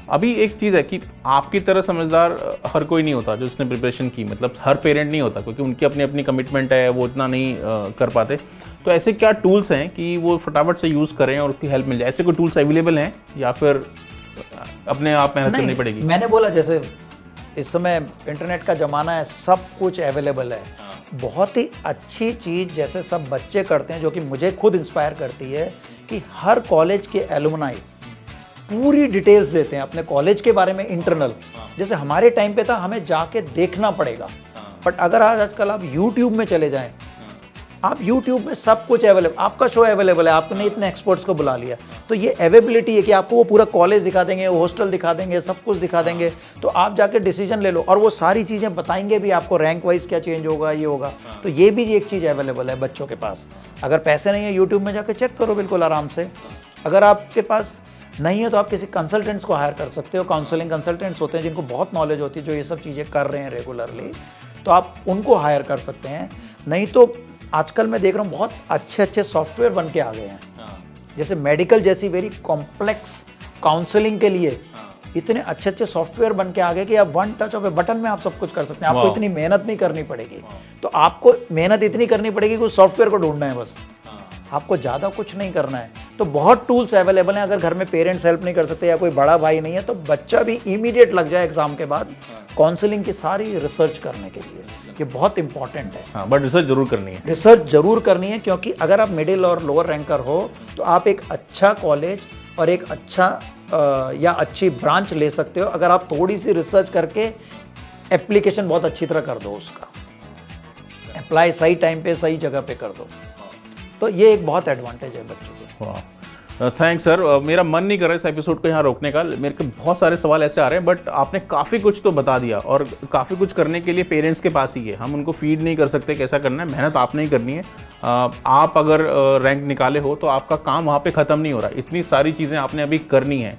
Speaker 1: अभी एक चीज़ है कि आपकी तरह समझदार हर कोई नहीं होता जो इसने प्रिपरेशन की, मतलब हर पेरेंट नहीं होता क्योंकि उनकी अपनी अपनी कमिटमेंट है, वो इतना नहीं कर पाते। तो ऐसे क्या टूल्स हैं कि वो फटाफट से यूज़ करें और उसकी हेल्प मिल जाए? ऐसे कोई टूल्स अवेलेबल हैं या फिर अपने आप मेहनत करनी पड़ेगी?
Speaker 2: मैंने बोला जैसे इस समय इंटरनेट का ज़माना है, सब कुछ अवेलेबल है। बहुत ही अच्छी चीज़ जैसे सब बच्चे करते हैं जो कि मुझे खुद इंस्पायर करती है कि हर कॉलेज के एलुमनाई पूरी डिटेल्स देते हैं अपने कॉलेज के बारे में इंटरनल। जैसे हमारे टाइम पे था हमें जाके देखना पड़ेगा, बट अगर आजकल आप YouTube में चले जाएं, आप YouTube में सब कुछ अवेलेबल, आपका शो अवेलेबल है, आपने इतने एक्सपर्ट्स को बुला लिया तो ये अवेलेबिलिटी है कि आपको वो पूरा कॉलेज दिखा देंगे, हॉस्टल दिखा देंगे, सब कुछ दिखा देंगे, तो आप जाके डिसीजन ले लो और वो सारी चीज़ें बताएंगे भी आपको, रैंक वाइज क्या चेंज होगा, ये होगा। तो ये भी एक चीज़ अवेलेबल है बच्चों के पास। अगर पैसे नहीं है YouTube में जाके चेक करो बिल्कुल आराम से। अगर आपके पास नहीं है तो आप किसी कंसल्टेंट्स को हायर कर सकते हो। काउंसलिंग कंसल्टेंट्स होते हैं जिनको बहुत नॉलेज होती है, जो ये सब चीज़ें कर रहे हैं रेगुलरली, तो आप उनको हायर कर सकते हैं। नहीं तो आजकल मैं देख रहा हूँ बहुत अच्छे अच्छे सॉफ्टवेयर बन के आ गए हैं, जैसे मेडिकल जैसी वेरी कॉम्प्लेक्स काउंसलिंग के लिए इतने अच्छे अच्छे सॉफ्टवेयर बन के आ गए कि आप one touch of A button में आप सब कुछ कर सकते हैं। आपको इतनी मेहनत नहीं करनी पड़ेगी। तो आपको मेहनत इतनी करनी पड़ेगी कि उस सॉफ्टवेयर को ढूंढना है बस, आपको ज़्यादा कुछ नहीं करना है। तो बहुत टूल्स अवेलेबल हैं। अगर घर में पेरेंट्स हेल्प नहीं कर सकते या कोई बड़ा भाई नहीं है तो बच्चा भी इमीडिएट लग जाए एग्जाम के बाद काउंसलिंग की सारी रिसर्च करने के लिए। ये बहुत इंपॉर्टेंट है।
Speaker 1: हाँ, बट रिसर्च जरूर करनी है।
Speaker 2: रिसर्च जरूर करनी है क्योंकि अगर आप मिडिल और लोअर रैंकर हो तो आप एक अच्छा कॉलेज और एक अच्छा या अच्छी ब्रांच ले सकते हो अगर आप थोड़ी सी रिसर्च करके एप्लीकेशन बहुत अच्छी तरह कर दो, उसका अप्लाई सही टाइम पे सही जगह पे कर दो। तो ये एक बहुत एडवांटेज है बच्चों को।
Speaker 1: वाह, थैंक्स सर। मेरा मन नहीं कर रहा इस एपिसोड को यहाँ रोकने का, मेरे को बहुत सारे सवाल ऐसे आ रहे हैं, बट आपने काफ़ी कुछ तो बता दिया और काफ़ी कुछ करने के लिए पेरेंट्स के पास ही है। हम उनको फीड नहीं कर सकते कैसा करना है, मेहनत आपने ही करनी है। आप अगर रैंक निकाले हो तो आपका काम वहाँ पे ख़त्म नहीं हो रहा, इतनी सारी चीज़ें आपने अभी करनी है।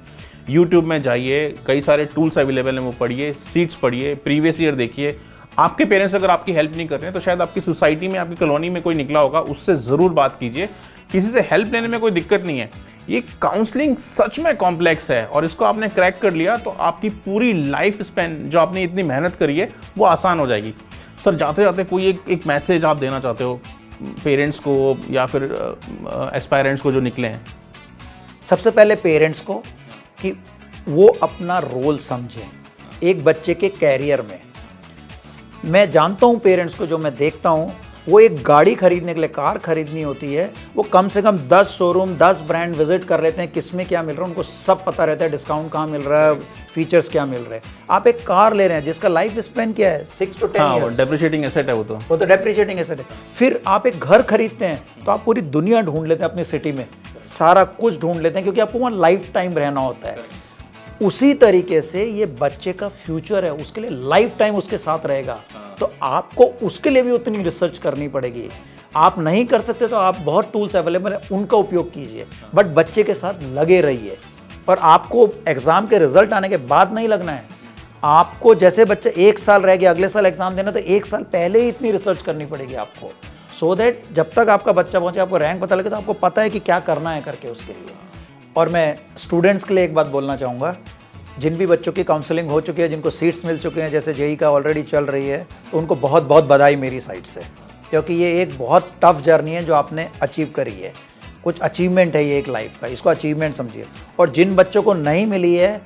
Speaker 1: यूट्यूब में जाइए, कई सारे टूल्स अवेलेबल हैं, वो पढ़िए, सीट्स पढ़िए, प्रीवियस ईयर देखिए। आपके पेरेंट्स अगर आपकी हेल्प नहीं कर रहे हैं तो शायद आपकी सोसाइटी में, आपकी कॉलोनी में कोई निकला होगा, उससे ज़रूर बात कीजिए। किसी से हेल्प लेने में कोई दिक्कत नहीं है। ये काउंसलिंग सच में कॉम्प्लेक्स है और इसको आपने क्रैक कर लिया तो आपकी पूरी लाइफ स्पैन जो आपने इतनी मेहनत करी है वो आसान हो जाएगी। सर, जाते जाते कोई एक मैसेज आप देना चाहते हो पेरेंट्स को या फिर एस्पायरेंट्स को जो निकले हैं?
Speaker 2: सबसे पहले पेरेंट्स को कि वो अपना रोल समझें एक बच्चे के कैरियर में, मैं जानता हूँ पेरेंट्स को, जो मैं देखता हूँ, वो एक गाड़ी खरीदने के लिए, कार खरीदनी होती है, वो कम से कम 10 शोरूम 10 ब्रांड विजिट कर लेते हैं, किस में क्या मिल रहा है उनको सब पता रहता है, डिस्काउंट कहाँ मिल रहा है, फीचर्स क्या मिल रहे हैं। आप एक कार ले रहे हैं जिसका लाइफ स्पेन क्या है, 6 to 10 ईयर्स,
Speaker 1: डेप्रिशिएटिंग एसेट है वो तो
Speaker 2: डेप्रिशिएटिंग एसेट है। फिर आप एक घर खरीदते हैं तो आप पूरी दुनिया ढूंढ लेते हैं, अपनी सिटी में सारा कुछ ढूंढ लेते हैं, क्योंकि आपको वहाँ लाइफ टाइम रहना होता है। उसी तरीके से ये बच्चे का फ्यूचर है, उसके लिए लाइफ टाइम उसके साथ रहेगा, तो आपको उसके लिए भी उतनी रिसर्च करनी पड़ेगी। आप नहीं कर सकते तो आप बहुत टूल्स अवेलेबल है, उनका उपयोग कीजिए, बट बच्चे के साथ लगे रहिए। और आपको एग्जाम के रिजल्ट आने के बाद नहीं लगना है, आपको जैसे बच्चे 1 साल रह गया, अगले साल एग्जाम देना, तो 1 साल पहले ही इतनी रिसर्च करनी पड़ेगी आपको, सो दैट जब तक आपका बच्चा पहुंचे, आपको रैंक पता लगे, तो आपको पता है कि क्या करना है करके उसके लिए। और मैं स्टूडेंट्स के लिए एक बात बोलना चाहूँगा, जिन भी बच्चों की काउंसलिंग हो चुकी है, जिनको सीट्स मिल चुके हैं, जैसे जेई का ऑलरेडी चल रही है, तो उनको बहुत बहुत बधाई मेरी साइड से, क्योंकि ये एक बहुत टफ जर्नी है जो आपने अचीव करी है, कुछ अचीवमेंट है ये एक लाइफ का, इसको अचीवमेंट समझिए। और जिन बच्चों को नहीं मिली है,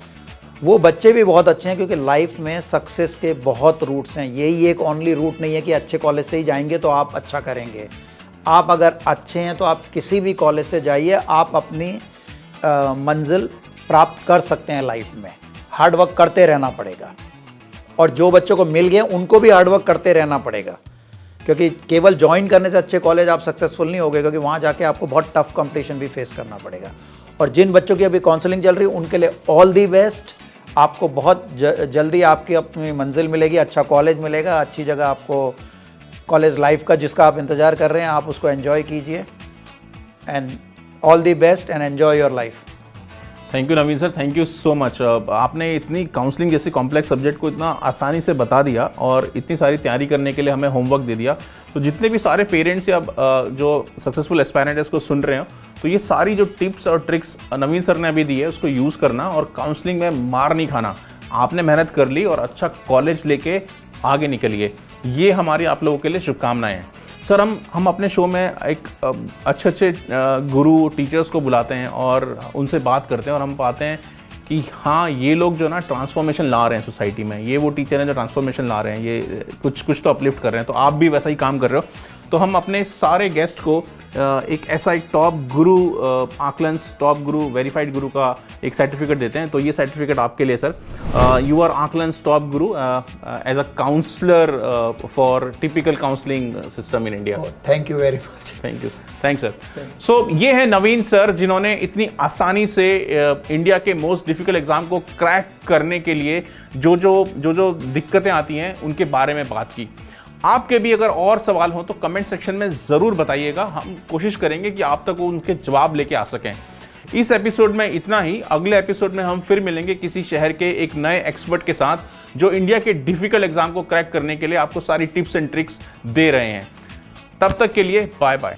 Speaker 2: वो बच्चे भी बहुत अच्छे हैं, क्योंकि लाइफ में सक्सेस के बहुत रूट्स हैं, यही एक ओनली रूट नहीं है कि अच्छे कॉलेज से ही जाएंगे तो आप अच्छा करेंगे। आप अगर अच्छे हैं तो आप किसी भी कॉलेज से जाइए, आप अपनी मंजिल प्राप्त कर सकते हैं लाइफ में। हार्ड वर्क करते रहना पड़ेगा, और जो बच्चों को मिल गए उनको भी हार्ड वर्क करते रहना पड़ेगा, क्योंकि केवल ज्वाइन करने से अच्छे कॉलेज आप सक्सेसफुल नहीं होगे, क्योंकि वहाँ जाके आपको बहुत टफ कंपटीशन भी फेस करना पड़ेगा। और जिन बच्चों की अभी काउंसलिंग चल रही है उनके लिए ऑल दी बेस्ट, आपको बहुत जल्दी आपकी अपनी मंजिल मिलेगी, अच्छा कॉलेज मिलेगा, अच्छी जगह आपको कॉलेज लाइफ का जिसका आप इंतज़ार कर रहे हैं, आप उसको एंजॉय कीजिए। And all the best and enjoy your life.
Speaker 1: Thank you Naveen sir, thank you so much. आपने इतनी काउंसलिंग जैसी कॉम्प्लेक्स सब्जेक्ट को इतना आसानी से बता दिया और इतनी सारी तैयारी करने के लिए हमें होमवर्क दे दिया। तो जितने भी सारे पेरेंट्स या जो सक्सेसफुल एस्पायरेंट है उसको सुन रहे हो, तो ये सारी जो टिप्स और ट्रिक्स नवीन सर ने अभी दी है उसको यूज़ करना, और काउंसलिंग में मार नहीं खाना। आपने मेहनत कर ली और अच्छा कॉलेज लेके आगे निकलिए, ये हमारी आप लोगों के लिए शुभकामनाएं हैं। सर, हम अपने शो में एक अच्छे गुरु टीचर्स को बुलाते हैं और उनसे बात करते हैं, और हम पाते हैं कि हाँ, ये लोग जो ना ट्रांसफॉर्मेशन ला रहे हैं सोसाइटी में, ये वो टीचर हैं जो ट्रांसफॉर्मेशन ला रहे हैं, ये कुछ तो अपलिफ्ट कर रहे हैं। तो आप भी वैसा ही काम कर रहे हो। तो हम अपने सारे गेस्ट को एक ऐसा एक टॉप गुरु आकलंस टॉप गुरु वेरीफाइड गुरु का एक सर्टिफिकेट देते हैं। तो ये सर्टिफिकेट आपके लिए सर, यू आर आकलंस top guru as a counsellor for typical counselling system in India.
Speaker 2: Thank you very much.
Speaker 1: Thank you, thanks sir. So ये है नवीन सर, जिन्होंने इतनी आसानी से इंडिया के मोस्ट डिफिकल्ट एग्जाम को क्रैक करने के लिए जो दिक्कतें आती हैं उनके बारे में बात की। आपके भी अगर और सवाल हो तो कमेंट सेक्शन में ज़रूर बताइएगा, हम कोशिश करेंगे कि आप तक उनके जवाब लेके आ सकें। इस एपिसोड में इतना ही। अगले एपिसोड में हम फिर मिलेंगे किसी शहर के एक नए एक्सपर्ट के साथ, जो इंडिया के डिफिकल्ट एग्जाम को क्रैक करने के लिए आपको सारी टिप्स एंड ट्रिक्स दे रहे हैं। तब तक के लिए बाय बाय।